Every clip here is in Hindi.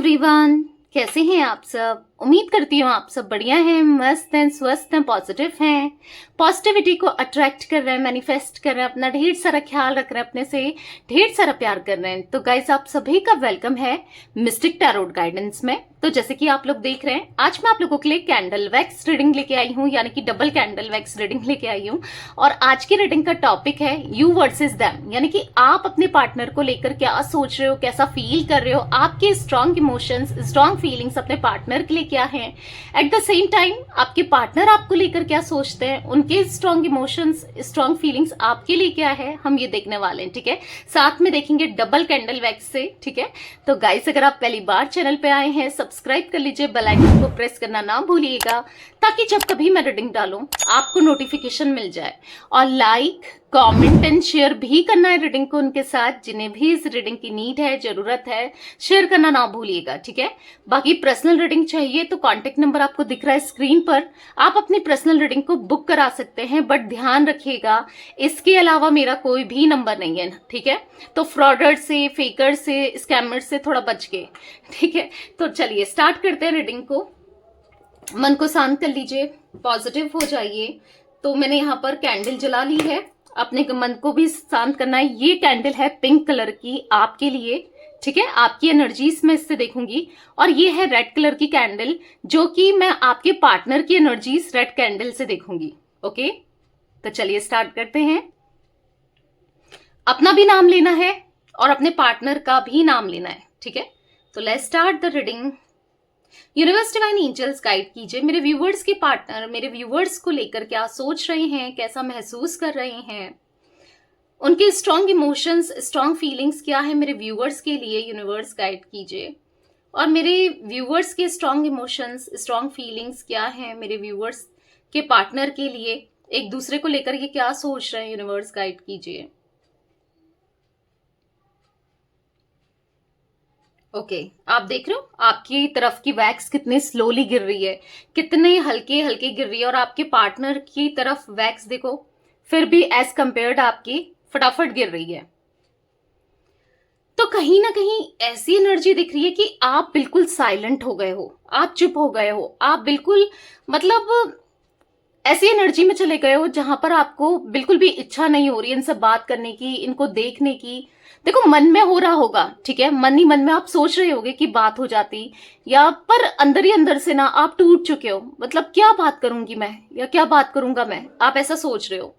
एवरीवन, कैसे हैं आप सब। उम्मीद करती हूँ आप सब बढ़िया हैं, मस्त हैं, स्वस्थ हैं, पॉजिटिव हैं, पॉजिटिविटी को अट्रैक्ट कर रहे हैं, मैनिफेस्ट कर रहे हैं, अपना ढेर सारा ख्याल रख रहे हैं, अपने से ढेर सारा प्यार कर रहे हैं। तो गाइस, आप सभी का वेलकम है मिस्टिक टैरोट गाइडेंस में। तो जैसे कि आप लोग देख रहे हैं, आज मैं आप लोगों के लिए कैंडल वैक्स रीडिंग लेके आई हूँ, यानी कि डबल कैंडल वैक्स रीडिंग लेके आई हूँ। और आज की रीडिंग का टॉपिक है यू वर्सेस देम, यानी कि आप अपने पार्टनर को लेकर क्या सोच रहे हो, कैसा फील कर रहे हो, आपके स्ट्रॉन्ग इमोशंस, स्ट्रॉन्ग फीलिंग्स अपने पार्टनर के लिए क्या है। एट द सेम टाइम आपके पार्टनर आपको लेकर क्या सोचते हैं, उनके स्ट्रॉन्ग इमोशंस, स्ट्रॉन्ग फीलिंग्स आपके लिए क्या है, हम ये देखने वाले हैं। ठीक है, साथ में देखेंगे डबल कैंडल वैक्स से। ठीक है, तो गाइस, अगर आप पहली बार चैनल पे आए हैं, सब्सक्राइब कर लीजिए, बेल आइकन को प्रेस करना ना भूलिएगा, ताकि जब कभी मैं रीडिंग डालूं आपको नोटिफिकेशन मिल जाए। और लाइक, कमेंट एंड शेयर भी करना है रीडिंग को उनके साथ, जिन्हें भी इस रीडिंग की नीड है, जरूरत है, शेयर करना ना भूलिएगा। ठीक है, बाकी पर्सनल रीडिंग चाहिए तो कांटेक्ट नंबर आपको दिख रहा है स्क्रीन पर, आप अपनी पर्सनल रीडिंग को बुक करा सकते हैं। बट ध्यान रखिएगा, इसके अलावा मेरा कोई भी नंबर नहीं है। ठीक है, तो फ्रॉडर से, फेकर से, स्कैमर से थोड़ा बच के। ठीक है, तो चलिए स्टार्ट करते हैं रीडिंग को। मन को शांत कर लीजिए, पॉजिटिव हो जाइए। तो मैंने यहाँ पर कैंडल जला ली है, अपने मन को भी शांत करना है। ये कैंडल है पिंक कलर की आपके लिए। ठीक है, आपकी एनर्जीज में इससे देखूंगी। और ये है रेड कलर की कैंडल, जो कि मैं आपके पार्टनर की एनर्जीज रेड कैंडल से देखूंगी। ओके, तो चलिए स्टार्ट करते हैं। अपना भी नाम लेना है और अपने पार्टनर का भी नाम लेना है। ठीक है, तो let's start the reading. Universe divine angels guide कीजिए मेरे व्यूवर्स के पार्टनर मेरे व्यूवर्स को लेकर क्या सोच रहे हैं, कैसा महसूस कर रहे हैं, उनके स्ट्रॉन्ग इमोशंस, स्ट्रॉन्ग फीलिंग्स क्या है मेरे व्यूवर्स के लिए। यूनिवर्स गाइड कीजिए। और मेरे व्यूवर्स के स्ट्रॉन्ग इमोशंस, स्ट्रॉन्ग फीलिंग्स क्या है मेरे व्यूवर्स के पार्टनर के लिए, एक दूसरे को लेकर ये क्या सोच रहे हैं। यूनिवर्स गाइड कीजिए। ओके, आप देख रहे हो आपकी तरफ की वैक्स कितनी स्लोली गिर रही है, कितने हल्के हल्के गिर रही है। और आपके पार्टनर की तरफ वैक्स देखो, फिर भी एज कंपेयर्ड आपकी फटाफट गिर रही है। तो कहीं ना कहीं ऐसी एनर्जी दिख रही है कि आप बिल्कुल साइलेंट हो गए हो, आप चुप हो गए हो, आप बिल्कुल मतलब ऐसी एनर्जी में चले गए हो जहां पर आपको बिल्कुल भी इच्छा नहीं हो रही इनसे बात करने की, इनको देखने की। देखो, मन में हो रहा होगा, ठीक है, मन ही मन में आप सोच रहे होगे कि बात हो जाती, या पर अंदर ही अंदर से ना आप टूट चुके हो। मतलब क्या बात करूंगी मैं, या क्या बात करूंगा मैं, आप ऐसा सोच रहे हो।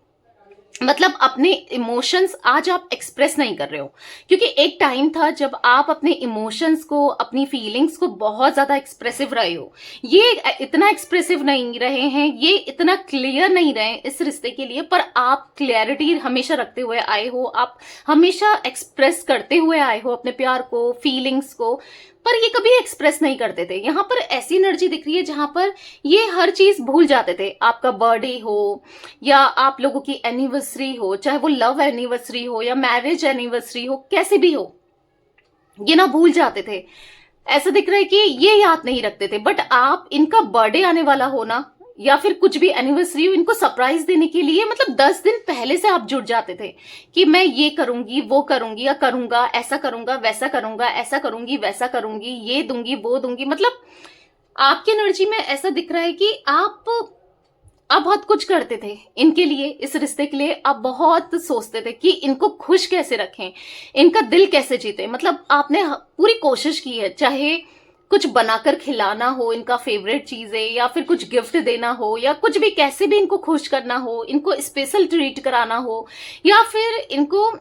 मतलब अपने इमोशंस आज आप एक्सप्रेस नहीं कर रहे हो, क्योंकि एक टाइम था जब आप अपने इमोशंस को, अपनी फीलिंग्स को बहुत ज्यादा एक्सप्रेसिव रहे हो। ये इतना एक्सप्रेसिव नहीं रहे हैं, ये इतना क्लियर नहीं रहे इस रिश्ते के लिए, पर आप क्लियरिटी हमेशा रखते हुए आए हो, आप हमेशा एक्सप्रेस करते हुए आए हो अपने प्यार को, फीलिंग्स को। पर ये कभी एक्सप्रेस नहीं करते थे। यहाँ पर ऐसी एनर्जी दिख रही है जहां पर ये हर चीज भूल जाते थे। आपका बर्थडे हो या आप लोगों की एनिवर्सरी हो, चाहे वो लव एनिवर्सरी हो या मैरिज एनिवर्सरी हो, कैसे भी हो, ये ना भूल जाते थे। ऐसा दिख रहा है कि ये याद नहीं रखते थे। बट आप इनका बर्थडे आने वाला हो ना, या फिर कुछ भी एनिवर्सरी हो, इनको सरप्राइज देने के लिए मतलब 10 दिन पहले से आप जुट जाते थे कि मैं ये करूंगी, वो करूंगी, या करूंगा, ऐसा करूंगा, वैसा करूंगा, ऐसा करूंगी, वैसा करूंगी, ये दूंगी, वो दूंगी। मतलब आपकी एनर्जी में ऐसा दिख रहा है कि आप बहुत कुछ करते थे इनके लिए, इस रिश्ते के लिए आप बहुत सोचते थे कि इनको खुश कैसे रखें, इनका दिल कैसे जीते। मतलब आपने पूरी कोशिश की है, चाहे कुछ बनाकर खिलाना हो, इनका फेवरेट चीजें, या फिर कुछ गिफ्ट देना हो, या कुछ भी, कैसे भी इनको खुश करना हो, इनको स्पेशल ट्रीट कराना हो, या फिर इनको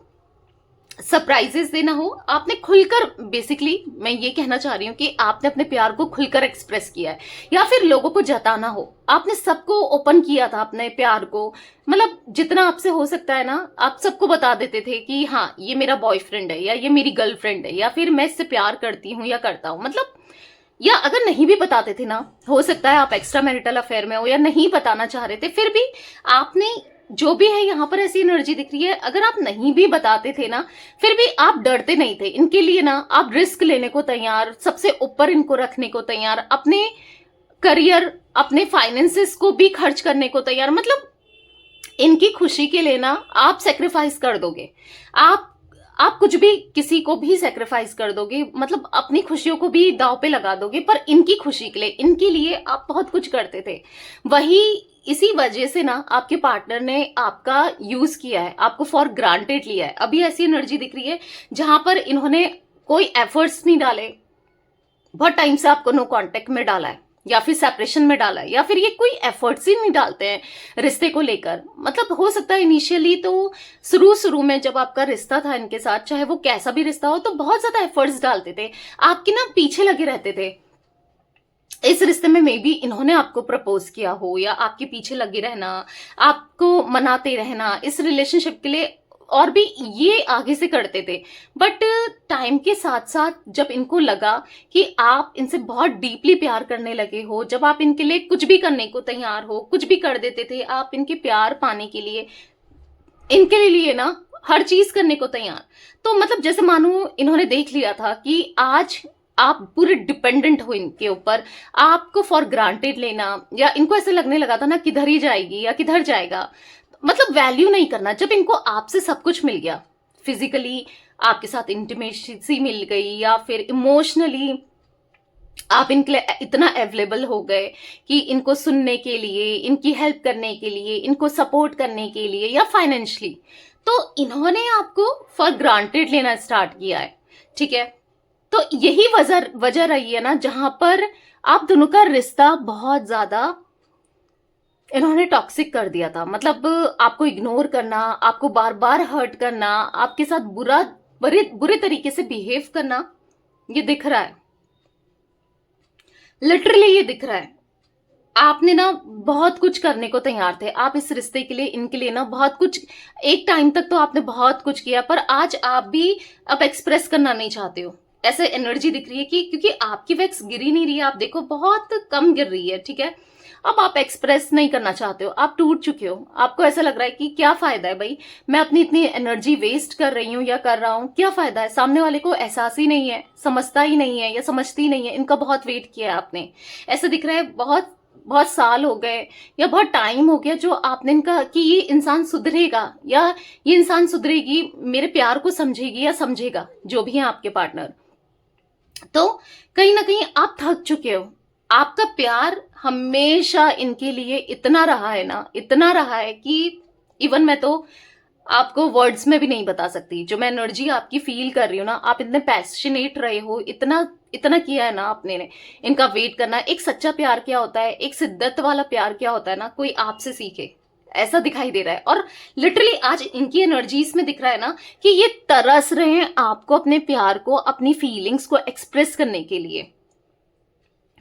सरप्राइजेस देना हो। आपने खुलकर, बेसिकली मैं ये कहना चाह रही हूँ कि आपने अपने प्यार को खुलकर एक्सप्रेस किया है, या फिर लोगों को जताना हो, आपने सबको ओपन किया था अपने प्यार को। मतलब जितना आपसे हो सकता है ना, आप सबको बता देते थे कि हाँ, ये मेरा बॉयफ्रेंड है, या ये मेरी गर्लफ्रेंड है, या फिर मैं इससे प्यार करती हूँ या करता हूँ। मतलब, या अगर नहीं भी बताते थे ना, हो सकता है आप एक्स्ट्रा मैरिटल अफेयर में हो या नहीं बताना चाह रहे थे, फिर भी आपने, जो भी है यहाँ पर ऐसी एनर्जी दिख रही है, अगर आप नहीं भी बताते थे ना, फिर भी आप डरते नहीं थे इनके लिए ना। आप रिस्क लेने को तैयार, सबसे ऊपर इनको रखने को तैयार, अपने करियर, अपने फाइनेंसेस को भी खर्च करने को तैयार। मतलब इनकी खुशी के लिए ना आप सेक्रीफाइस कर दोगे। आप कुछ भी किसी को भी सेक्रीफाइस कर दोगे, मतलब अपनी खुशियों को भी दांव पे लगा दोगे, पर इनकी खुशी के लिए, इनके लिए आप बहुत कुछ करते थे। वही इसी वजह से ना आपके पार्टनर ने आपका यूज किया है, आपको फॉर ग्रांटेड लिया है। अभी ऐसी एनर्जी दिख रही है जहां पर इन्होंने कोई एफर्ट्स नहीं डाले, बहुत टाइम से आपको नो कांटेक्ट में डाला है, या फिर सेपरेशन में डाला है, या फिर ये कोई एफर्ट्स ही नहीं डालते हैं रिश्ते को लेकर। मतलब हो सकता है इनिशियली तो शुरू में जब आपका रिश्ता था इनके साथ, चाहे वो कैसा भी रिश्ता हो, तो बहुत ज्यादा एफर्ट्स डालते थे, आपके ना पीछे लगे रहते थे। इस रिश्ते में मे बी इन्होंने आपको प्रपोज किया हो, या आपके पीछे लगे रहना, आपको मनाते रहना इस रिलेशनशिप के लिए, और भी ये आगे से करते थे। बट टाइम के साथ साथ जब इनको लगा कि आप इनसे बहुत डीपली प्यार करने लगे हो, जब आप इनके लिए कुछ भी करने को तैयार हो, कुछ भी कर देते थे आप इनके प्यार पाने के लिए, इनके लिए ना हर चीज करने को तैयार, तो मतलब जैसे मानो इन्होंने देख लिया था कि आज आप पूरे डिपेंडेंट हो इनके ऊपर, आपको फॉर ग्रांटेड लेना, या इनको ऐसे लगने लगा था ना किधर ही जाएगी या किधर जाएगा, मतलब वैल्यू नहीं करना। जब इनको आपसे सब कुछ मिल गया, फिजिकली आपके साथ इंटीमेसी मिल गई, या फिर इमोशनली आप इनके लिए इतना अवेलेबल हो गए कि इनको सुनने के लिए, इनकी हेल्प करने के लिए, इनको सपोर्ट करने के लिए, या फाइनेंशियली, तो इन्होंने आपको फॉर ग्रांटेड लेना स्टार्ट किया है। ठीक है, तो यही वजह रही है ना जहां पर आप दोनों का रिश्ता बहुत ज्यादा इन्होंने टॉक्सिक कर दिया था। मतलब आपको इग्नोर करना, आपको बार बार हर्ट करना, आपके साथ बुरे तरीके से बिहेव करना, ये दिख रहा है, लिटरली ये दिख रहा है। आपने ना बहुत कुछ करने को तैयार थे, आप इस रिश्ते के लिए, इनके लिए ना बहुत कुछ, एक टाइम तक तो आपने बहुत कुछ किया, पर आज आप भी अब एक्सप्रेस करना नहीं चाहते हो। ऐसे एनर्जी दिख रही है कि क्योंकि आपकी वैक्स गिर ही नहीं रही है, आप देखो बहुत कम गिर रही है। ठीक है, अब आप एक्सप्रेस नहीं करना चाहते हो, आप टूट चुके हो, आपको ऐसा लग रहा है कि क्या फायदा है भाई, मैं अपनी इतनी एनर्जी वेस्ट कर रही हूँ या कर रहा हूँ, क्या फायदा है। सामने वाले को एहसास ही नहीं है, समझता ही नहीं है या समझती ही नहीं है, इनका बहुत वेट किया है आपने। ऐसा दिख रहा है बहुत बहुत साल हो गए या बहुत टाइम हो गया जो आपने इनका कि ये इंसान सुधरेगा या ये इंसान सुधरेगी, मेरे प्यार को समझेगी या समझेगा, जो भी है आपके पार्टनर। तो कहीं ना कहीं आप थक चुके हो, आपका प्यार हमेशा इनके लिए इतना रहा है ना, इतना रहा है कि इवन मैं तो आपको वर्ड्स में भी नहीं बता सकती। जो मैं एनर्जी आपकी फील कर रही हूँ ना, आप इतने पैशनेट रहे हो, इतना इतना किया है ना आपने ने, इनका वेट करना। एक सच्चा प्यार क्या होता है, एक शिद्दत वाला प्यार क्या होता है ना, कोई आपसे सीखे, ऐसा दिखाई दे रहा है। और लिटरली आज इनकी एनर्जीज में दिख रहा है ना कि ये तरस रहे हैं आपको, अपने प्यार को, अपनी फीलिंग्स को एक्सप्रेस करने के लिए।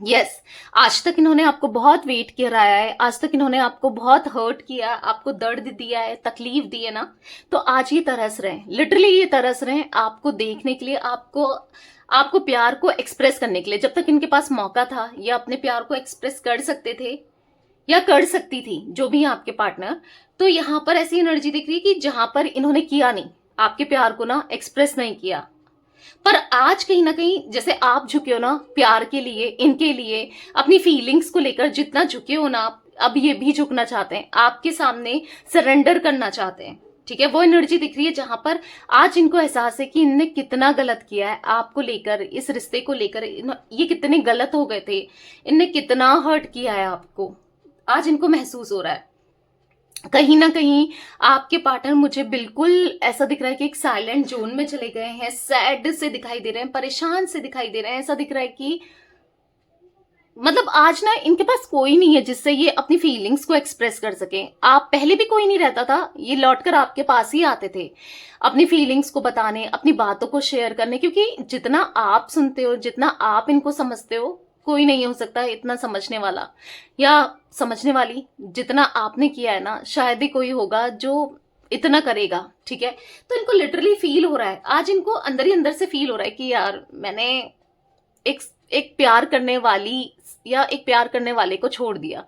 यस, आज तक इन्होंने आपको बहुत वेट कराया है, आज तक इन्होंने आपको बहुत हर्ट किया, आपको दर्द दिया है, तकलीफ दी है ना, तो आज ये तरस रहे हैं, लिटरली ये तरस रहे हैं आपको देखने के लिए, आपको प्यार को एक्सप्रेस करने के लिए। जब तक इनके पास मौका था, ये अपने प्यार को एक्सप्रेस कर सकते थे या कर सकती थी, जो भी है आपके पार्टनर। तो यहां पर ऐसी एनर्जी दिख रही है कि जहां पर इन्होंने किया नहीं, आपके प्यार को ना एक्सप्रेस नहीं किया, पर आज कहीं ना कहीं जैसे आप झुके हो ना प्यार के लिए, इनके लिए, अपनी फीलिंग्स को लेकर जितना झुके हो ना आप, अब ये भी झुकना चाहते हैं, आपके सामने सरेंडर करना चाहते हैं। ठीक है, वो एनर्जी दिख रही है जहां पर आज इनको एहसास है कि इनने कितना गलत किया है आपको लेकर, इस रिश्ते को लेकर, ये कितने गलत हो गए थे, इनने कितना हर्ट किया है आपको, आज इनको महसूस हो रहा है। कहीं ना कहीं आपके पार्टनर मुझे बिल्कुल ऐसा दिख रहा है कि एक साइलेंट जोन में चले गए हैं, सैड से दिखाई दे रहे हैं, परेशान से दिखाई दे रहे हैं। ऐसा दिख रहा है कि मतलब आज ना इनके पास कोई नहीं है जिससे ये अपनी फीलिंग्स को एक्सप्रेस कर सके। आप पहले भी कोई नहीं रहता था, ये लौटकर आपके पास ही आते थे अपनी फीलिंग्स को बताने, अपनी बातों को शेयर करने, क्योंकि जितना आप सुनते हो, जितना आप इनको समझते हो, कोई नहीं हो सकता इतना समझने वाला या समझने वाली। जितना आपने किया है ना, शायद ही कोई होगा जो इतना करेगा। ठीक है, तो इनको लिटरली फील हो रहा है, आज इनको अंदर ही अंदर से फील हो रहा है कि यार मैंने एक एक प्यार करने वाली या एक प्यार करने वाले को छोड़ दिया।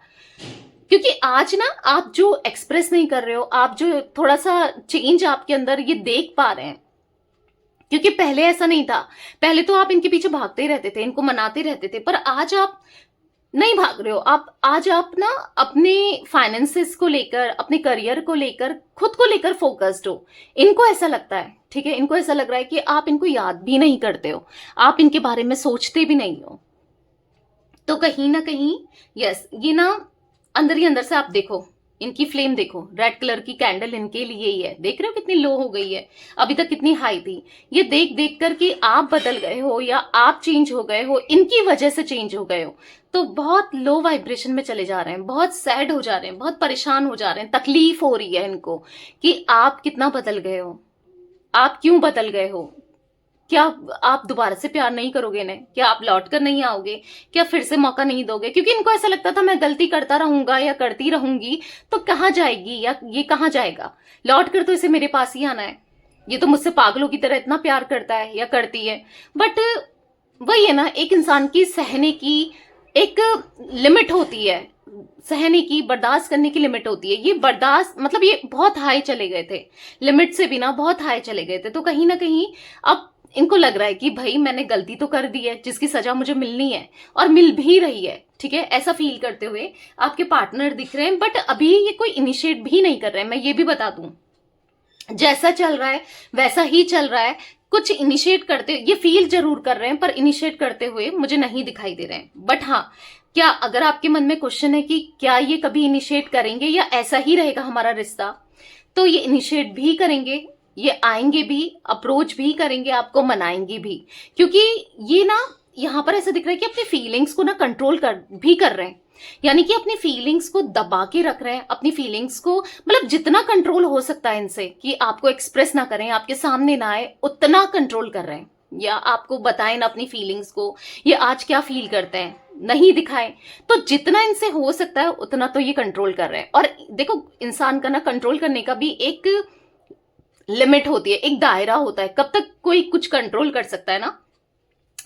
क्योंकि आज ना आप जो एक्सप्रेस नहीं कर रहे हो, आप जो थोड़ा सा चेंज आपके अंदर ये देख पा रहे हैं, क्योंकि पहले ऐसा नहीं था। पहले तो आप इनके पीछे भागते ही रहते थे, इनको मनाते रहते थे, पर आज आप नहीं भाग रहे हो आप। आज आप ना अपने फाइनेंसेस को लेकर, अपने करियर को लेकर, खुद को लेकर फोकस्ड हो। इनको ऐसा लगता है, ठीक है, इनको ऐसा लग रहा है कि आप इनको याद भी नहीं करते हो, आप इनके बारे में सोचते भी नहीं हो। तो कहीं ना कहीं यस, ये ना अंदर ही अंदर से आप देखो, इनकी फ्लेम देखो, रेड कलर की कैंडल इनके लिए ही है। देख रहे हो कितनी लो हो गई है, अभी तक कितनी हाई थी। ये देख देख कर कि आप बदल गए हो या आप चेंज हो गए हो, इनकी वजह से चेंज हो गए हो, तो बहुत लो वाइब्रेशन में चले जा रहे हैं, बहुत सैड हो जा रहे हैं, बहुत परेशान हो जा रहे हैं, तकलीफ हो रही है इनको कि आप कितना बदल गए हो, आप क्यों बदल गए हो। क्या आप दोबारा से प्यार नहीं करोगे इन्हें? क्या आप लौट कर नहीं आओगे? क्या फिर से मौका नहीं दोगे? क्योंकि इनको ऐसा लगता था मैं गलती करता रहूंगा या करती रहूंगी तो कहाँ जाएगी, या ये कहाँ जाएगा, लौट कर तो इसे मेरे पास ही आना है, ये तो मुझसे पागलों की तरह इतना प्यार करता है या करती है। बट वही है ना, एक इंसान की सहने की एक लिमिट होती है, सहने की, बर्दाश्त करने की लिमिट होती है। ये बर्दाश्त मतलब ये बहुत हाई चले गए थे, लिमिट से भी ना बहुत हाई चले गए थे। तो कहीं ना कहीं अब इनको लग रहा है कि भाई मैंने गलती तो कर दी है, जिसकी सजा मुझे मिलनी है और मिल भी रही है, ठीक है। ऐसा फील करते हुए आपके पार्टनर दिख रहे हैं, बट अभी ये कोई इनिशिएट भी नहीं कर रहे हैं। मैं ये भी बता दूं, जैसा चल रहा है वैसा ही चल रहा है। कुछ इनिशिएट करते, ये फील जरूर कर रहे हैं, पर इनिशिएट करते हुए मुझे नहीं दिखाई दे रहे हैं। बट हाँ, क्या अगर आपके मन में क्वेश्चन है कि क्या ये कभी इनिशिएट करेंगे या ऐसा ही रहेगा हमारा रिश्ता, तो ये इनिशिएट भी करेंगे, ये आएंगे भी, अप्रोच भी करेंगे, आपको मनाएंगे भी। क्योंकि ये ना यहाँ पर ऐसा दिख रहा है कि अपनी फीलिंग्स को ना कंट्रोल कर रहे हैं, यानी कि अपनी फीलिंग्स को दबा के रख रहे हैं, अपनी फीलिंग्स को मतलब जितना कंट्रोल हो सकता है इनसे कि आपको एक्सप्रेस ना करें, आपके सामने ना आए, उतना कंट्रोल कर रहे हैं। या आपको बताएं ना अपनी फीलिंग्स को, ये आज क्या फील करते हैं, नहीं दिखाएं। तो जितना इनसे हो सकता है उतना तो ये कंट्रोल कर रहे हैं। और देखो, इंसान का ना कंट्रोल करने का भी एक लिमिट होती है, एक दायरा होता है, कब तक कोई कुछ कंट्रोल कर सकता है ना,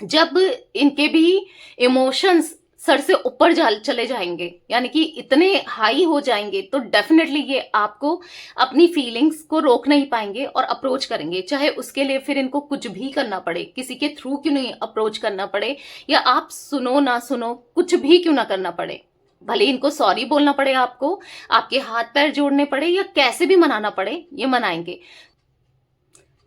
जब इनके भी इमोशंस सर से ऊपर चले जाएंगे, यानी कि इतने हाई हो जाएंगे, तो डेफिनेटली ये आपको अपनी फीलिंग्स को रोक नहीं पाएंगे और अप्रोच करेंगे। चाहे उसके लिए फिर इनको कुछ भी करना पड़े, किसी के थ्रू क्यों नहीं अप्रोच करना पड़े, या आप सुनो ना सुनो, कुछ भी क्यों ना करना पड़े, भले इनको सॉरी बोलना पड़े, आपको आपके हाथ पैर जोड़ने पड़े, या कैसे भी मनाना पड़े, ये मनाएंगे।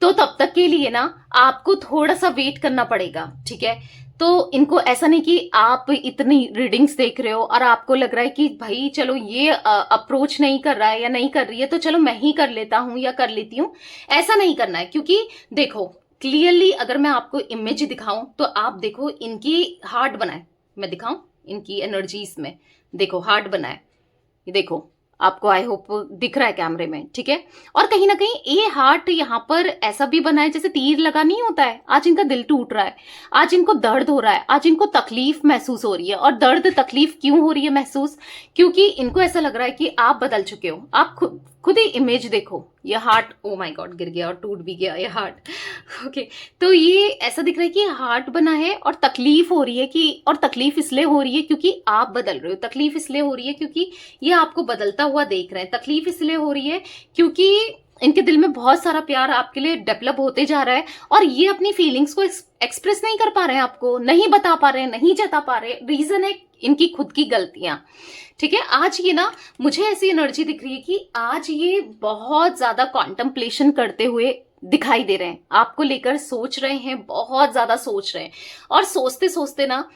तो तब तक के लिए ना आपको थोड़ा सा वेट करना पड़ेगा, ठीक है। तो इनको ऐसा नहीं कि आप इतनी रीडिंग्स देख रहे हो और आपको लग रहा है कि भाई चलो ये अप्रोच नहीं कर रहा है या नहीं कर रही है, तो चलो मैं ही कर लेता हूं या कर लेती हूं। ऐसा नहीं करना है, क्योंकि देखो क्लियरली अगर मैं आपको इमेज दिखाऊं तो आप देखो, इनकी हार्ट बनाए, मैं दिखाऊं इनकी एनर्जीज में, देखो हार्ट बनाए, ये देखो, आपको आई होप दिख रहा है कैमरे में, ठीक है। और कहीं ना कहीं ये हार्ट यहाँ पर ऐसा भी बना है जैसे तीर लगा नहीं होता है। आज इनका दिल टूट रहा है, आज इनको दर्द हो रहा है, आज इनको तकलीफ महसूस हो रही है। और दर्द तकलीफ क्यों हो रही है महसूस? क्योंकि इनको ऐसा लग रहा है कि आप बदल चुके हो। आप खुद ही इमेज देखो, ये हार्ट, ओ माय गॉड, गिर गया और टूट भी गया ये हार्ट। ओके, तो ये ऐसा दिख रहा है कि हार्ट बना है और तकलीफ हो रही है कि, और तकलीफ इसलिए हो रही है क्योंकि आप बदल रहे हो, तकलीफ इसलिए हो रही है क्योंकि ये आपको बदलता हुआ देख रहे हैं, तकलीफ इसलिए हो रही है क्योंकि इनके दिल में बहुत सारा प्यार आपके लिए डेवलप होते जा रहा है, और ये अपनी फीलिंग्स को एक्सप्रेस नहीं कर पा रहे हैं, आपको नहीं बता पा रहे हैं, नहीं जता पा रहे। रीजन है इनकी खुद की गलतियां, ठीक है। आज ये ना मुझे ऐसी एनर्जी दिख रही है कि आज ये बहुत ज्यादा कॉन्टेम्पलेशन करते हुए दिखाई दे रहे हैं, आपको लेकर सोच रहे हैं, बहुत ज्यादा सोच रहे हैं। और सोचते सोचते ना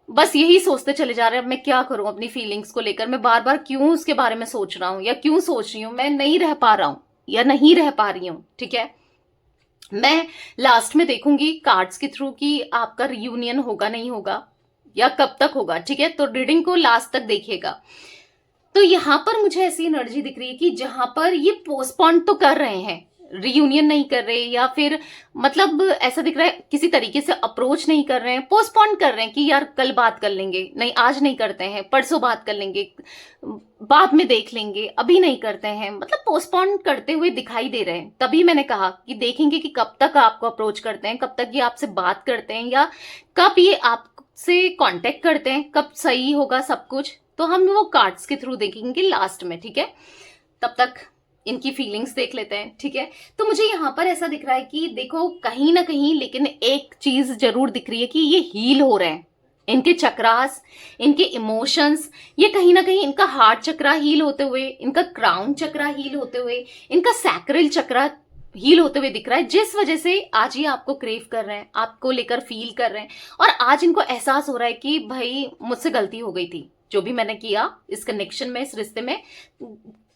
बस यही सोचते चले जा रहे हैं, अब मैं क्या करूं अपनी फीलिंग्स को लेकर, मैं बार बार क्यों उसके बारे में सोच रहा हूं, या क्यों सोच रही हूं, मैं नहीं रह पा रहा हूं या नहीं रह पा रही हूं, ठीक है। मैं लास्ट में देखूंगी कार्ड्स के थ्रू कि आपका रियूनियन होगा नहीं होगा, या कब तक होगा, ठीक है। तो रीडिंग को लास्ट तक देखिएगा। तो यहां पर मुझे ऐसी एनर्जी दिख रही है कि जहां पर ये पोस्टपोन तो कर रहे हैं, रियूनियन नहीं कर रहे, या फिर मतलब ऐसा दिख रहा है किसी तरीके से अप्रोच नहीं कर रहे हैं, पोस्टपोन कर रहे हैं कि यार कल बात कर लेंगे, नहीं आज नहीं करते हैं, परसों बात कर लेंगे, बाद में देख लेंगे, अभी नहीं करते हैं, मतलब पोस्टपोन करते हुए दिखाई दे रहे हैं। तभी मैंने कहा कि देखेंगे कि कब तक आपको अप्रोच करते हैं, कब तक ये आपसे बात करते हैं, या कब ये आपसे कांटेक्ट करते हैं, कब सही होगा सब कुछ। तो हम वो कार्ड्स के थ्रू देखेंगे लास्ट में, ठीक है। तब तक इनकी फीलिंग्स देख लेते हैं, ठीक है। तो मुझे यहाँ पर ऐसा दिख रहा है कि देखो कहीं ना कहीं, लेकिन एक चीज जरूर दिख रही है कि ये हील हो रहे हैं, इनके चक्रास, इनके इमोशंस, ये कहीं ना कहीं इनका हार्ट चक्रा हील होते हुए, इनका क्राउन चक्रा हील होते हुए, इनका सैक्रल चक्रा हील होते हुए दिख रहा है, जिस वजह से आज ये आपको क्रेव कर रहे हैं, आपको लेकर फील कर रहे हैं। और आज इनको एहसास हो रहा है कि भाई मुझसे गलती हो गई थी, जो भी मैंने किया इस कनेक्शन में, इस रिश्ते में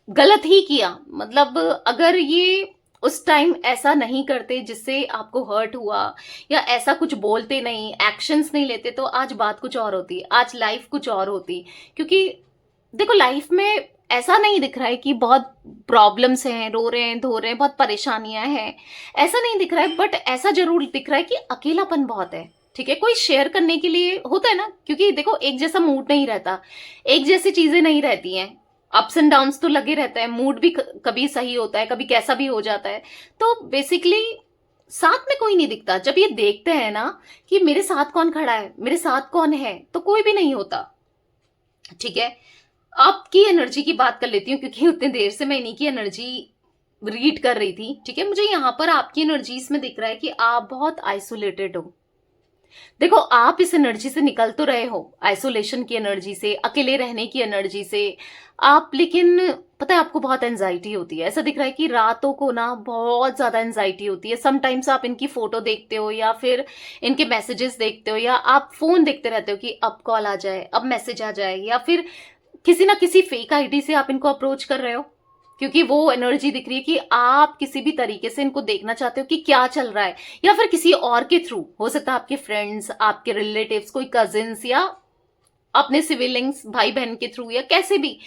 गलत ही किया। मतलब अगर ये उस टाइम ऐसा नहीं करते जिससे आपको हर्ट हुआ, या ऐसा कुछ बोलते नहीं, एक्शंस नहीं लेते, तो आज बात कुछ और होती, आज लाइफ कुछ और होती। क्योंकि देखो लाइफ में ऐसा नहीं दिख रहा है कि बहुत प्रॉब्लम्स हैं, रो रहे हैं, धो रहे हैं, बहुत परेशानियां हैं, ऐसा नहीं दिख रहा है। बट ऐसा जरूर दिख रहा है कि अकेलापन बहुत है। ठीक है, कोई शेयर करने के लिए होता है ना, क्योंकि देखो एक जैसा मूड नहीं रहता, एक जैसी चीजें नहीं रहती हैं, अप्स एंड डाउन्स तो लगे रहता है, मूड भी कभी सही होता है, कभी कैसा भी हो जाता है। तो बेसिकली साथ में कोई नहीं दिखता। जब ये देखते हैं ना कि मेरे साथ कौन खड़ा है, मेरे साथ कौन है, तो कोई भी नहीं होता। ठीक है, आपकी एनर्जी की बात कर लेती हूँ, क्योंकि उतनी देर से मैं इन्हीं की एनर्जी रीड कर रही थी। ठीक है, मुझे यहाँ पर आपकी एनर्जीज में दिख रहा है कि आप बहुत आइसोलेटेड हो। देखो आप इस एनर्जी से निकल तो रहे हो, आइसोलेशन की एनर्जी से, अकेले रहने की एनर्जी से आप, लेकिन पता है आपको बहुत एंजाइटी होती है। ऐसा दिख रहा है कि रातों को ना बहुत ज्यादा एंजाइटी होती है। समटाइम्स आप इनकी फोटो देखते हो, या फिर इनके मैसेजेस देखते हो, या आप फोन देखते रहते हो कि अब कॉल आ जाए, अब मैसेज आ जाए, या फिर किसी ना किसी फेक आईडी से आप इनको अप्रोच कर रहे हो, क्योंकि वो एनर्जी दिख रही है कि आप किसी भी तरीके से इनको देखना चाहते हो कि क्या चल रहा है, या फिर किसी और के थ्रू हो सकता है, आपके फ्रेंड्स, आपके रिलेटिव्स, कोई कजिन्स, या अपने सिविलिंग्स, भाई बहन के थ्रू, या कैसे भी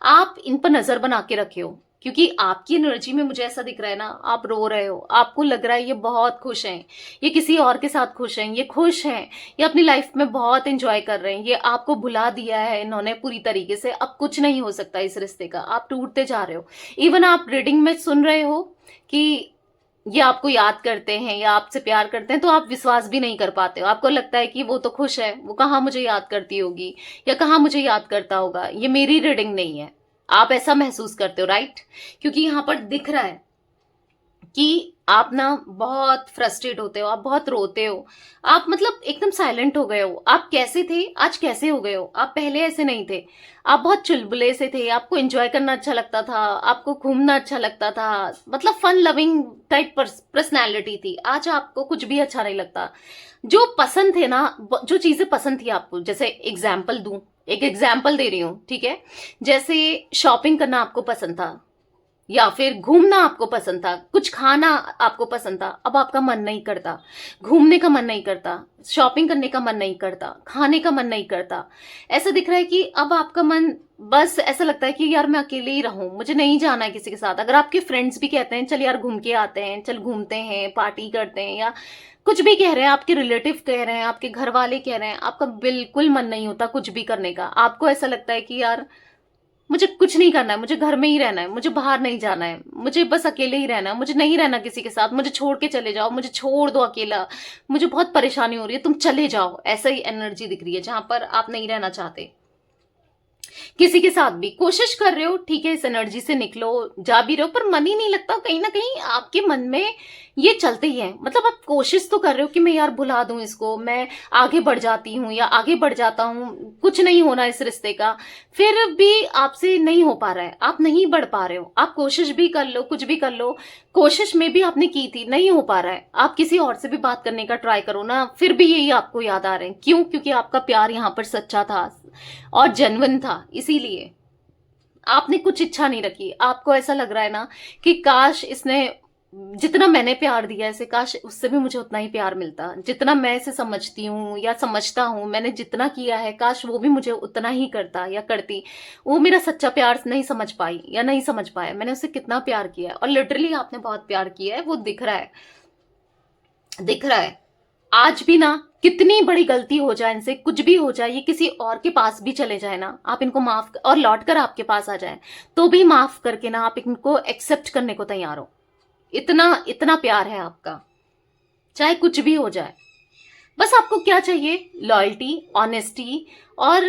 आप इन पर नजर बना के रखे हो। क्योंकि आपकी एनर्जी में मुझे ऐसा दिख रहा है ना, आप रो रहे हो, आपको लग रहा है ये बहुत खुश हैं, ये किसी और के साथ खुश हैं, ये खुश हैं, ये अपनी लाइफ में बहुत एंजॉय कर रहे हैं, ये आपको भुला दिया है इन्होंने पूरी तरीके से। अब कुछ नहीं हो सकता इस रिश्ते का, आप टूटते जा रहे हो। इवन आप रीडिंग में सुन रहे हो कि ये आपको याद करते हैं या आपसे प्यार करते हैं, तो आप विश्वास भी नहीं कर पाते हो। आपको लगता है कि वो तो खुश है, वो कहाँ मुझे याद करती होगी, या कहाँ मुझे याद करता होगा, ये मेरी रीडिंग नहीं है। आप ऐसा महसूस करते हो, राइट? क्योंकि यहाँ पर दिख रहा है कि आप ना बहुत फ्रस्ट्रेट होते हो, आप बहुत रोते हो, आप मतलब एकदम साइलेंट हो गए हो। आप कैसे थे, आज कैसे हो गए हो? आप पहले ऐसे नहीं थे, आप बहुत चुलबुले से थे, आपको एंजॉय करना अच्छा लगता था, आपको घूमना अच्छा लगता था, मतलब फन लविंग टाइप पर्सनैलिटी थी। आज आपको कुछ भी अच्छा नहीं लगता। जो पसंद थे ना, जो चीजें पसंद थी आपको, जैसे एग्जाम्पल दूं, एक एग्जाम्पल दे रही हूँ, ठीक है? जैसे शॉपिंग करना आपको पसंद था, या फिर घूमना आपको पसंद था, कुछ खाना आपको पसंद था, अब आपका मन नहीं करता, घूमने का मन नहीं करता, शॉपिंग करने का मन नहीं करता, खाने का मन नहीं करता। ऐसा दिख रहा है कि अब आपका मन बस ऐसा लगता है कि यार मैं अकेले ही रहूं, मुझे नहीं जाना है किसी के साथ। अगर आपके फ्रेंड्स भी कहते हैं चल यार घूम के आते हैं, चल घूमते हैं, पार्टी करते हैं, या कुछ भी कह रहे हैं, आपके रिलेटिव कह रहे हैं, आपके घर वाले कह रहे हैं, आपका बिल्कुल मन नहीं होता कुछ भी करने का। आपको ऐसा लगता है कि यार मुझे कुछ नहीं करना है, मुझे घर में ही रहना है, मुझे बाहर नहीं जाना है, मुझे बस अकेले ही रहना है, मुझे नहीं रहना किसी के साथ, मुझे छोड़ के चले जाओ, मुझे छोड़ दो अकेला, मुझे बहुत परेशानी हो रही है, तुम चले जाओ। ऐसा ही एनर्जी दिख रही है जहां पर आप नहीं रहना चाहते। किसी के साथ भी कोशिश कर रहे हो, ठीक है, इस एनर्जी से निकलो, जा भी रहे हो, पर मन ही नहीं लगता। कहीं ना कहीं आपके मन में ये चलते ही है। मतलब आप कोशिश तो कर रहे हो कि मैं यार भुला दूं इसको, मैं आगे बढ़ जाती हूँ या आगे बढ़ जाता हूँ, कुछ नहीं होना इस रिश्ते का, फिर भी आपसे नहीं हो पा रहा है, आप नहीं बढ़ पा रहे हो। आप कोशिश भी कर लो, कुछ भी कर लो, कोशिश में भी आपने की थी, नहीं हो पा रहा है। आप किसी और से भी बात करने का ट्राई करो ना, फिर भी यही आपको याद आ रहे हैं। क्यों? क्योंकि आपका प्यार यहाँ पर सच्चा था और जेन्युइन था, इसीलिए आपने कुछ इच्छा नहीं रखी। आपको ऐसा लग रहा है ना कि काश इसने जितना मैंने प्यार दिया इसे, काश उससे भी मुझे उतना ही प्यार मिलता, जितना मैं इसे समझती हूँ या समझता हूँ, मैंने जितना किया है, काश वो भी मुझे उतना ही करता या करती। वो मेरा सच्चा प्यार नहीं समझ पाई या नहीं समझ पाया, मैंने उसे कितना प्यार किया है। और लिटरली आपने बहुत प्यार किया है, वो दिख रहा है, दिख रहा है। आज भी ना कितनी बड़ी गलती हो जाए, इनसे कुछ भी हो जाए, ये किसी और के पास भी चले जाए ना, आप इनको माफ और लौट कर आपके पास आ जाए, तो भी माफ करके ना आप इनको एक्सेप्ट करने को तैयार हो। इतना इतना प्यार है आपका, चाहे कुछ भी हो जाए। बस आपको क्या चाहिए? लॉयल्टी, ऑनेस्टी, और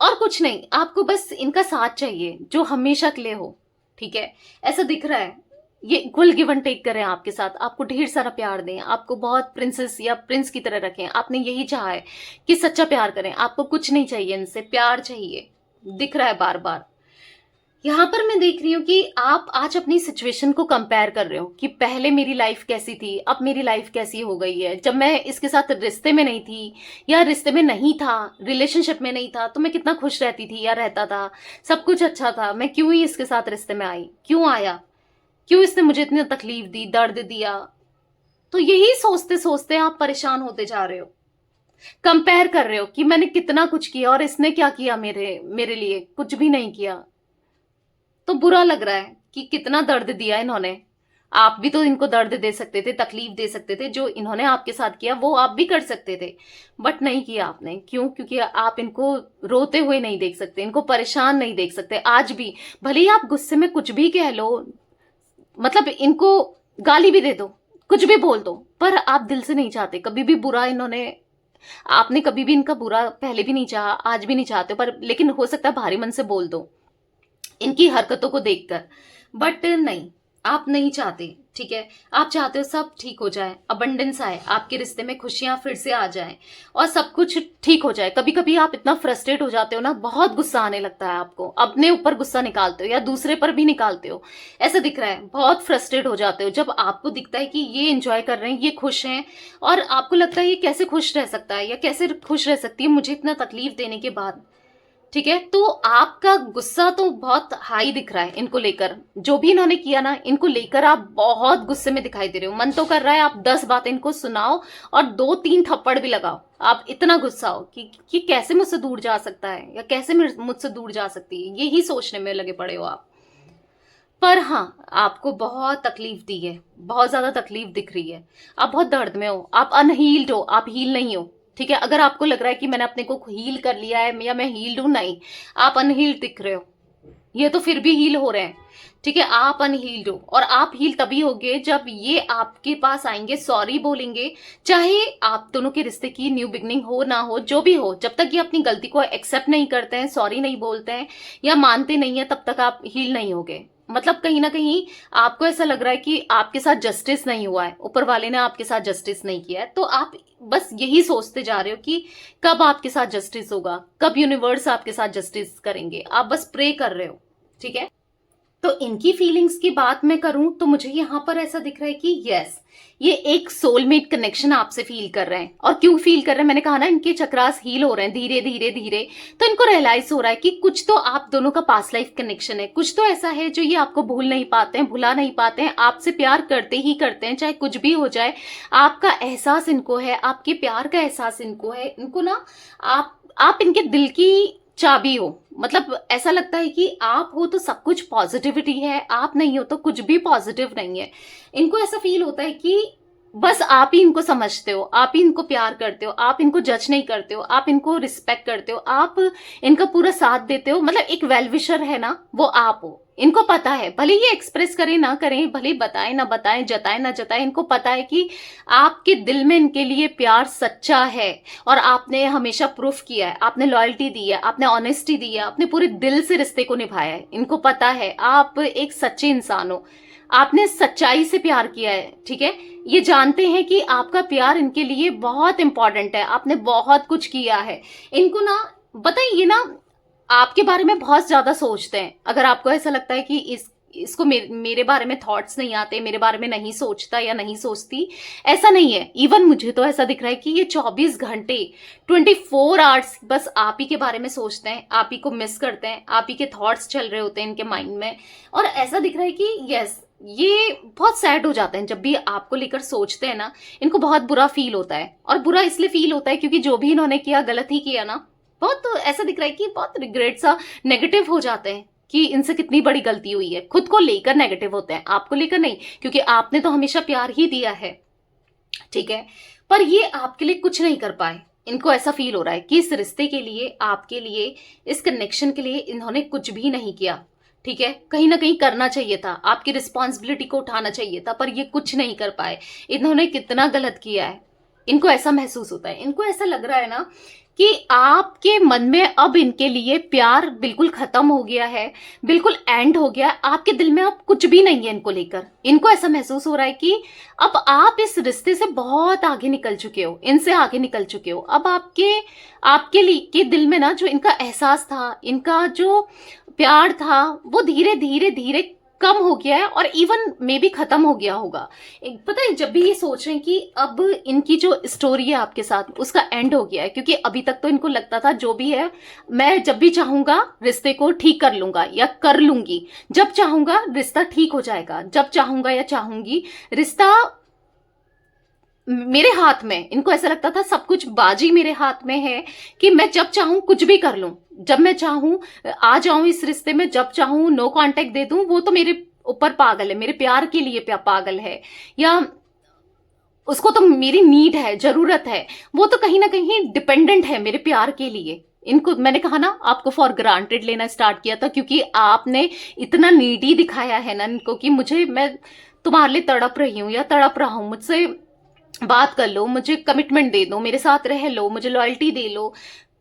कुछ नहीं। आपको बस इनका साथ चाहिए जो हमेशा के लिए हो। ठीक है, ऐसा दिख रहा है। ये इक्वल गिव एंड टेक करें आपके साथ, आपको ढेर सारा प्यार दें, आपको बहुत प्रिंसेस या प्रिंस की तरह रखें। आपने यही चाहा है कि सच्चा प्यार करें, आपको कुछ नहीं चाहिए इनसे, प्यार चाहिए, दिख रहा है बार बार। यहाँ पर मैं देख रही हूँ कि आप आज अपनी सिचुएशन को कंपेयर कर रहे हो कि पहले मेरी लाइफ कैसी थी, अब मेरी लाइफ कैसी हो गई है। जब मैं इसके साथ रिश्ते में नहीं थी या रिश्ते में नहीं था, रिलेशनशिप में नहीं था, तो मैं कितना खुश रहती थी या रहता था, सब कुछ अच्छा था। मैं क्यों ही इसके साथ रिश्ते में आई, क्यों आया, क्यों इसने मुझे इतनी तकलीफ दी, दर्द दिया। तो यही सोचते सोचते आप परेशान होते जा रहे हो, कंपेयर कर रहे हो कि मैंने कितना कुछ किया और इसने क्या किया मेरे मेरे लिए, कुछ भी नहीं किया। तो बुरा लग रहा है कि कितना दर्द दिया इन्होंने। आप भी तो इनको दर्द दे सकते थे, तकलीफ दे सकते थे, जो इन्होंने आपके साथ किया वो आप भी कर सकते थे, बट नहीं किया आपने। क्यों? क्योंकि आप इनको रोते हुए नहीं देख सकते, इनको परेशान नहीं देख सकते। आज भी भले ही आप गुस्से में कुछ भी कह लो, मतलब इनको गाली भी दे दो, कुछ भी बोल दो, पर आप दिल से नहीं चाहते कभी भी बुरा। इन्होंने, आपने कभी भी इनका बुरा पहले भी नहीं चाहा, आज भी नहीं चाहते, पर लेकिन हो सकता है भारी मन से बोल दो इनकी हरकतों को देखकर, बट नहीं, आप नहीं चाहते। ठीक है, आप चाहते हो सब ठीक हो जाए, अबंडेंस आए आपके रिश्ते में, खुशियां फिर से आ जाएं और सब कुछ ठीक हो जाए। कभी कभी आप इतना फ्रस्ट्रेट हो जाते हो ना, बहुत गुस्सा आने लगता है आपको, अपने ऊपर गुस्सा निकालते हो या दूसरे पर भी निकालते हो, ऐसा दिख रहा है। बहुत फ्रस्ट्रेट हो जाते हो जब आपको दिखता है कि ये एंजॉय कर रहे हैं, ये खुश हैं, और आपको लगता है ये कैसे खुश रह सकता है या कैसे खुश रह सकती है मुझे इतना तकलीफ देने के बाद। ठीक है, तो आपका गुस्सा तो बहुत हाई दिख रहा है इनको लेकर, जो भी इन्होंने किया ना, इनको लेकर आप बहुत गुस्से में दिखाई दे रहे हो। मन तो कर रहा है आप 10 बातें इनको सुनाओ और 2-3 थप्पड़ भी लगाओ, आप इतना गुस्सा हो कि कैसे मुझसे दूर जा सकता है या कैसे मुझसे दूर जा सकती है, यही सोचने में लगे पड़े हो आप। पर हाँ, आपको बहुत तकलीफ दी है, बहुत ज्यादा तकलीफ दिख रही है, आप बहुत दर्द में हो, आप अनहील्ड हो, आप हील नहीं हो। ठीक है, अगर आपको लग रहा है कि मैंने अपने को हील कर लिया है या मैं हील्ड हूं, नहीं, आप अनहील्ड दिख रहे हो। ये तो फिर भी हील हो रहे हैं। ठीक है, आप अनहील्ड हो, और आप हील तभी होगे जब ये आपके पास आएंगे, सॉरी बोलेंगे। चाहे आप दोनों के रिश्ते की न्यू बिगनिंग हो ना हो, जो भी हो, जब तक ये अपनी गलती को एक्सेप्ट नहीं करते हैं, सॉरी नहीं बोलते हैं या मानते नहीं है, तब तक आप हील नहीं होगे। मतलब कहीं ना कहीं आपको ऐसा लग रहा है कि आपके साथ जस्टिस नहीं हुआ है, ऊपर वाले ने आपके साथ जस्टिस नहीं किया है, तो आप बस यही सोचते जा रहे हो कि कब आपके साथ जस्टिस होगा, कब यूनिवर्स आपके साथ जस्टिस करेंगे, आप बस प्रे कर रहे हो। ठीक है, तो इनकी फीलिंग्स की बात मैं करूं तो मुझे यहां पर ऐसा दिख रहा है कि यस, ये एक सोलमेट कनेक्शन आपसे फील कर रहे हैं। और क्यों फील कर रहे हैं, मैंने कहा ना, इनके चक्रास हील हो रहे हैं धीरे धीरे धीरे, तो इनको रियलाइज हो रहा है कि कुछ तो आप दोनों का पास्ट लाइफ कनेक्शन है, कुछ तो ऐसा है जो ये आपको भूल नहीं पाते हैं, भुला नहीं पाते हैं, आपसे प्यार करते ही करते हैं, चाहे कुछ भी हो जाए। आपका एहसास इनको है, आपके प्यार का एहसास इनको है। इनको ना आप इनके दिल की चाबी हो, मतलब ऐसा लगता है कि आप हो तो सब कुछ पॉजिटिविटी है, आप नहीं हो तो कुछ भी पॉजिटिव नहीं है। इनको ऐसा फील होता है कि बस आप ही इनको समझते हो, आप ही इनको प्यार करते हो, आप इनको जज नहीं करते हो, आप इनको रिस्पेक्ट करते हो, आप इनका पूरा साथ देते हो। मतलब एक वेल विशर है ना, वो आप हो। इनको पता है, भले ये एक्सप्रेस करें ना करें, भले बताएं ना बताएं, जताएं ना जताएं, इनको पता है कि आपके दिल में इनके लिए प्यार सच्चा है, और आपने हमेशा प्रूफ किया है, आपने लॉयल्टी दी है, आपने ऑनेस्टी दी है, आपने पूरे दिल से रिश्ते को निभाया है। इनको पता है आप एक सच्चे इंसान हो, आपने सच्चाई से प्यार किया है। ठीक है, ये जानते हैं कि आपका प्यार इनके लिए बहुत इंपॉर्टेंट है, आपने बहुत कुछ किया है। इनको ना बताइए, ये ना आपके बारे में बहुत ज्यादा सोचते हैं। अगर आपको ऐसा लगता है कि इसको मेरे बारे में थॉट्स नहीं आते, मेरे बारे में नहीं सोचता या नहीं सोचती, ऐसा नहीं है। इवन मुझे तो ऐसा दिख रहा है कि ये 24 घंटे 24 आवर्स बस आप ही के बारे में सोचते हैं, आप ही को मिस करते हैं, आप ही के थॉट्स चल रहे होते हैं इनके माइंड में। और ऐसा दिख रहा है कि यस, ये बहुत सैड हो जाते हैं जब भी आपको लेकर सोचते हैं ना, इनको बहुत बुरा फील होता है। और बुरा इसलिए फील होता है क्योंकि जो भी इन्होंने किया गलत ही किया ना। बहुत तो ऐसा दिख रहा है कि बहुत रिग्रेट सा, नेगेटिव हो जाते हैं कि इनसे कितनी बड़ी गलती हुई है। खुद को लेकर नेगेटिव होते हैं, आपको लेकर नहीं, क्योंकि आपने तो हमेशा प्यार ही दिया है। ठीक है, पर ये आपके लिए कुछ नहीं कर पाए। इनको ऐसा फील हो रहा है कि इस रिश्ते के लिए, आपके लिए, इस कनेक्शन के लिए इन्होंने कुछ भी नहीं किया। ठीक है, कहीं ना कहीं करना चाहिए था, आपकी रिस्पॉन्सिबिलिटी को उठाना चाहिए था, पर ये कुछ नहीं कर पाए। इन्होंने कितना गलत किया है, इनको ऐसा महसूस होता है, इनको ऐसा लग रहा है ना कि आपके मन में अब इनके लिए प्यार बिल्कुल खत्म हो गया है, बिल्कुल एंड हो गया है। आपके दिल में अब कुछ भी नहीं है इनको लेकर। इनको ऐसा महसूस हो रहा है कि अब आप इस रिश्ते से बहुत आगे निकल चुके हो, इनसे आगे निकल चुके हो। अब आपके लिए के दिल में ना जो इनका एहसास था, इनका जो प्यार था, वो धीरे धीरे धीरे कम हो गया है और इवन मे बी खत्म हो गया होगा। पता है, जब भी ये सोच रहे हैं कि अब इनकी जो स्टोरी है आपके साथ उसका एंड हो गया है, क्योंकि अभी तक तो इनको लगता था जो भी है मैं जब भी चाहूंगा रिश्ते को ठीक कर लूंगा या कर लूंगी, जब चाहूंगा रिश्ता ठीक हो जाएगा, जब चाहूंगा या चाहूंगी रिश्ता मेरे हाथ में। इनको ऐसा लगता था सब कुछ बाजी मेरे हाथ में है कि मैं जब चाहूं कुछ भी कर लूं, जब मैं चाहूं आ जाऊं इस रिश्ते में, जब चाहूं नो कांटेक्ट दे दूं। वो तो मेरे ऊपर पागल है, मेरे प्यार के लिए पागल है, या उसको तो मेरी नीड है, जरूरत है। वो तो कहीं ना कहीं डिपेंडेंट है मेरे प्यार के लिए। इनको मैंने कहा ना, आपको फॉर ग्रांटेड लेना स्टार्ट किया था, क्योंकि आपने इतना नीडी दिखाया है ना इनको कि मैं तुम्हारे लिए तड़प रही हूं या तड़प रहा हूं, मुझसे बात कर लो, मुझे कमिटमेंट दे दो, मेरे साथ रह लो, मुझे लॉयल्टी दे लो।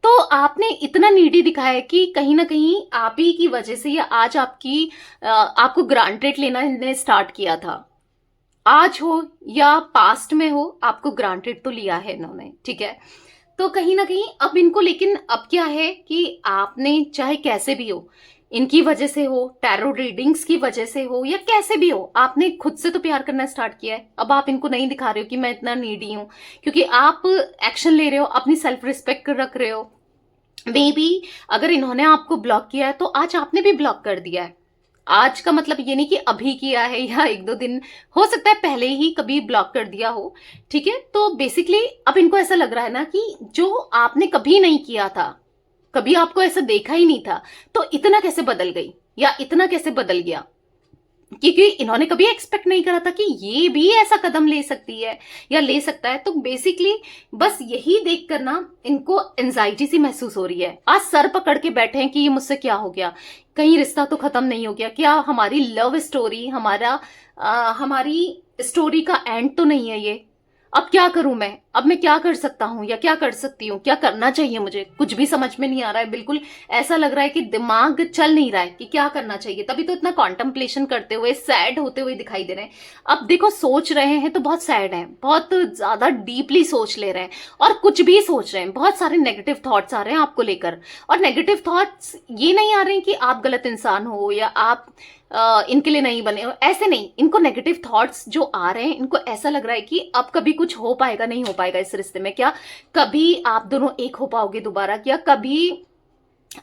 तो आपने इतना नीडी दिखाया है कि कहीं ना कहीं आप ही की वजह से या आज आपको ग्रांटेड लेना इन्हें स्टार्ट किया था। आज हो या पास्ट में हो, आपको ग्रांटेड तो लिया है इन्होंने, ठीक है। तो कहीं ना कहीं अब इनको, लेकिन अब क्या है कि आपने चाहे कैसे भी हो, इनकी वजह से हो, टैरो रीडिंग्स की वजह से हो, या कैसे भी हो, आपने खुद से तो प्यार करना स्टार्ट किया है। अब आप इनको नहीं दिखा रहे हो कि मैं इतना नीडी हूं, क्योंकि आप एक्शन ले रहे हो, अपनी सेल्फ रिस्पेक्ट रख रहे हो। मे बी अगर इन्होंने आपको ब्लॉक किया है तो आज आपने भी ब्लॉक कर दिया है। आज का मतलब ये नहीं कि अभी किया है या एक दो दिन, हो सकता है पहले ही कभी ब्लॉक कर दिया हो, ठीक है। तो बेसिकली अब इनको ऐसा लग रहा है ना कि जो आपने कभी नहीं किया था, कभी आपको ऐसा देखा ही नहीं था, तो इतना कैसे बदल गई या इतना कैसे बदल गया, क्योंकि इन्होंने कभी एक्सपेक्ट नहीं करा था कि ये भी ऐसा कदम ले सकती है या ले सकता है। तो बेसिकली बस यही देख कर ना इनको एंजाइटी सी महसूस हो रही है। आज सर पकड़ के बैठे हैं कि ये मुझसे क्या हो गया, कहीं रिश्ता तो खत्म नहीं हो गया क्या, हमारी लव स्टोरी, हमारी स्टोरी का एंड तो नहीं है ये। अब क्या करूं मैं, अब मैं क्या कर सकता हूं या क्या कर सकती हूँ, क्या करना चाहिए मुझे, कुछ भी समझ में नहीं आ रहा है। बिल्कुल ऐसा लग रहा है कि दिमाग चल नहीं रहा है कि क्या करना चाहिए। तभी तो इतना कॉन्टेम्पलेशन करते हुए, सैड होते हुए दिखाई दे रहे हैं। अब देखो, सोच रहे हैं तो बहुत सैड है, बहुत ज्यादा डीपली सोच ले रहे हैं और कुछ भी सोच रहे हैं। बहुत सारे नेगेटिव थॉट्स आ रहे हैं आपको लेकर, और नेगेटिव थॉट्स ये नहीं आ रहे हैं कि आप गलत इंसान हो या आप इनके लिए नहीं बने हो, ऐसे नहीं। इनको नेगेटिव थॉट्स जो आ रहे हैं, इनको ऐसा लग रहा है कि अब कभी कुछ हो पाएगा नहीं हो पाएगा इस रिश्ते में, क्या कभी आप दोनों एक हो पाओगे दोबारा, क्या कभी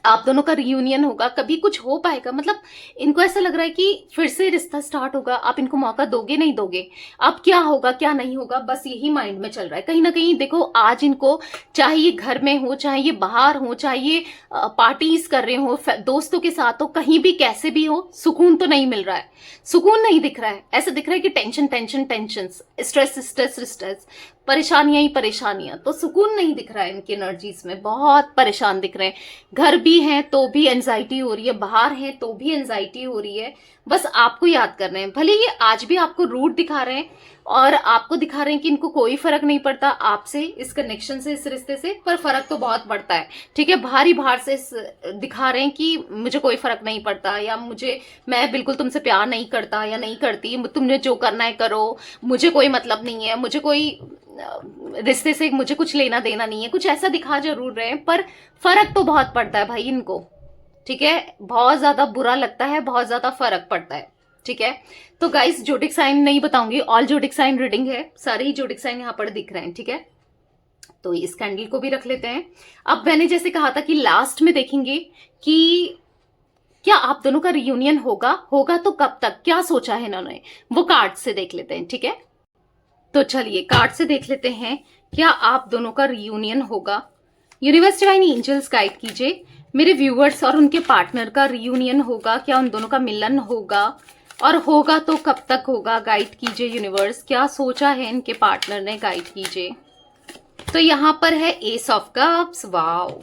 आप दोनों का रियूनियन होगा, कभी कुछ हो पाएगा। मतलब इनको ऐसा लग रहा है कि फिर से रिश्ता स्टार्ट होगा, आप इनको मौका दोगे नहीं दोगे, अब क्या होगा क्या नहीं होगा, बस यही माइंड में चल रहा है कहीं ना कहीं। देखो, आज इनको चाहे ये घर में हो, चाहे ये बाहर हो, चाहे ये पार्टीज कर रहे हो दोस्तों के साथ हो, कहीं भी कैसे भी हो, सुकून तो नहीं मिल रहा है, सुकून नहीं दिख रहा है। ऐसा दिख रहा है कि tension tension tension, stress stress stress, परेशानियां ही परेशानियां। तो सुकून नहीं दिख रहा है इनकी एनर्जीज में, बहुत परेशान दिख रहे हैं। घर भी हैं तो भी एंजाइटी हो रही है, बाहर हैं तो भी एंजाइटी हो रही है, बस आपको याद कर रहे हैं। भले ये आज भी आपको रूट दिखा रहे हैं और आपको दिखा रहे हैं कि इनको कोई फर्क नहीं पड़ता आपसे, इस कनेक्शन से, इस रिश्ते से, पर फर्क तो बहुत पड़ता है, ठीक है। बाहर से दिखा रहे हैं कि मुझे कोई फर्क नहीं पड़ता, या मैं बिल्कुल तुमसे प्यार नहीं करता या नहीं करती, तुमने जो करना है करो, मुझे कोई मतलब नहीं है, मुझे कोई रिश्ते से मुझे कुछ लेना देना नहीं है, कुछ ऐसा दिखा जरूर रहे हैं, पर फर्क तो बहुत पड़ता है भाई इनको, ठीक है। बहुत ज्यादा बुरा लगता है, बहुत ज्यादा फर्क पड़ता है, ठीक है। तो गाइस, जोडिक साइन नहीं बताऊंगी, ऑल जोडिक साइन रीडिंग है, सारे ही जोडिक साइन यहाँ पर दिख रहे हैं, ठीक है। तो इस कैंडल को भी रख लेते हैं। अब मैंने जैसे कहा था कि लास्ट में देखेंगे कि क्या आप दोनों का रियूनियन होगा तो कब तक, क्या सोचा है इन्होंने, वो कार्ड से देख लेते हैं, ठीक है। तो चलिए कार्ड से देख लेते हैं, क्या आप दोनों का रियूनियन होगा। यूनिवर्स डिवाइन एंजल्स गाइड कीजिए, मेरे व्यूअर्स और उनके पार्टनर का रियूनियन होगा, क्या उन दोनों का मिलन होगा, और होगा तो कब तक होगा। गाइड कीजिए यूनिवर्स, क्या सोचा है इनके पार्टनर ने, गाइड कीजिए। तो यहाँ पर है एस ऑफ कप्स, वाओ,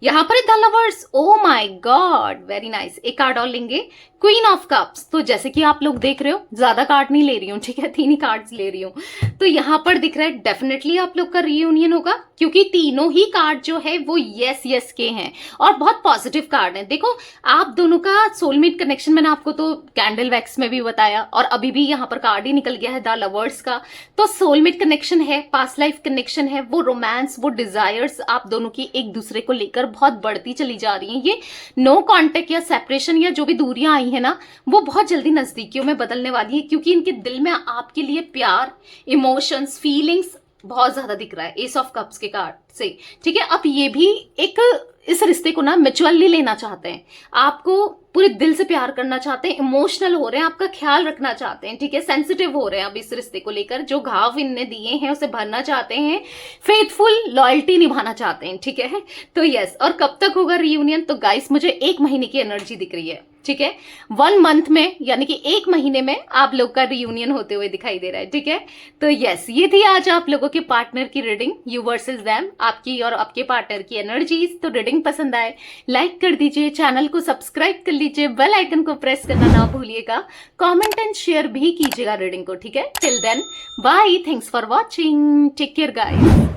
यहाँ पर the lovers, oh my God very nice. एक कार्ड और लेंगे, क्वीन ऑफ कप्स। तो जैसे कि आप लोग देख रहे हो, ज्यादा कार्ड नहीं ले रही हूँ, ठीक है, 3 ही कार्ड्स ले रही हूँ। तो यहाँ पर दिख रहा है डेफिनेटली आप लोग का रियूनियन होगा, क्योंकि तीनों ही कार्ड जो है वो यस यस के हैं और बहुत पॉजिटिव कार्ड है। देखो आप दोनों का सोलमेट कनेक्शन मैंने आपको तो कैंडल वैक्स में भी बताया, और अभी भी यहाँ पर कार्ड ही निकल गया है द लवर्स का। तो सोलमेट कनेक्शन है, पास्ट लाइफ कनेक्शन है, वो रोमांस, वो डिजायर्स आप दोनों की एक दूसरे को लेकर बहुत बढ़ती चली जा रही हैं। ये नो कॉन्टेक्ट या सेपरेशन या जो भी दूरियां आई है ना, वो बहुत जल्दी नजदीकियों में बदलने वाली है, क्योंकि इनके दिल में आपके लिए प्यार, इमोशंस, फीलिंग्स बहुत ज्यादा दिख रहा है एस ऑफ कप्स के कार्ड से, ठीक है। अब ये भी एक इस रिश्ते को ना मैच्योरली लेना चाहते हैं, आपको पूरे दिल से प्यार करना चाहते हैं, इमोशनल हो रहे हैं, आपका ख्याल रखना चाहते हैं, ठीक है, सेंसिटिव हो रहे हैं अब इस रिश्ते को लेकर, जो घाव इनने दिए हैं उसे भरना चाहते हैं, फेथफुल लॉयल्टी निभाना चाहते हैं, ठीक है। तो यस, और कब तक होगा रियूनियन? तो गाइस मुझे 1 महीने की एनर्जी दिख रही है, ठीक है, 1 मंथ में, यानी कि 1 महीने में आप लोग का रियूनियन होते हुए दिखाई दे रहा है, ठीक है। तो यस, ये थी आज आप लोगों के पार्टनर की रीडिंग, यू वर्सेस देम, आपकी और आपके पार्टनर की एनर्जीज। तो रीडिंग पसंद आए लाइक कर दीजिए, चैनल को सब्सक्राइब कर लीजिए, बेल आइकन को प्रेस करना ना भूलिएगा, कमेंट एंड शेयर भी कीजिएगा रीडिंग को, ठीक है। Till then bye, thanks for watching, take care guys.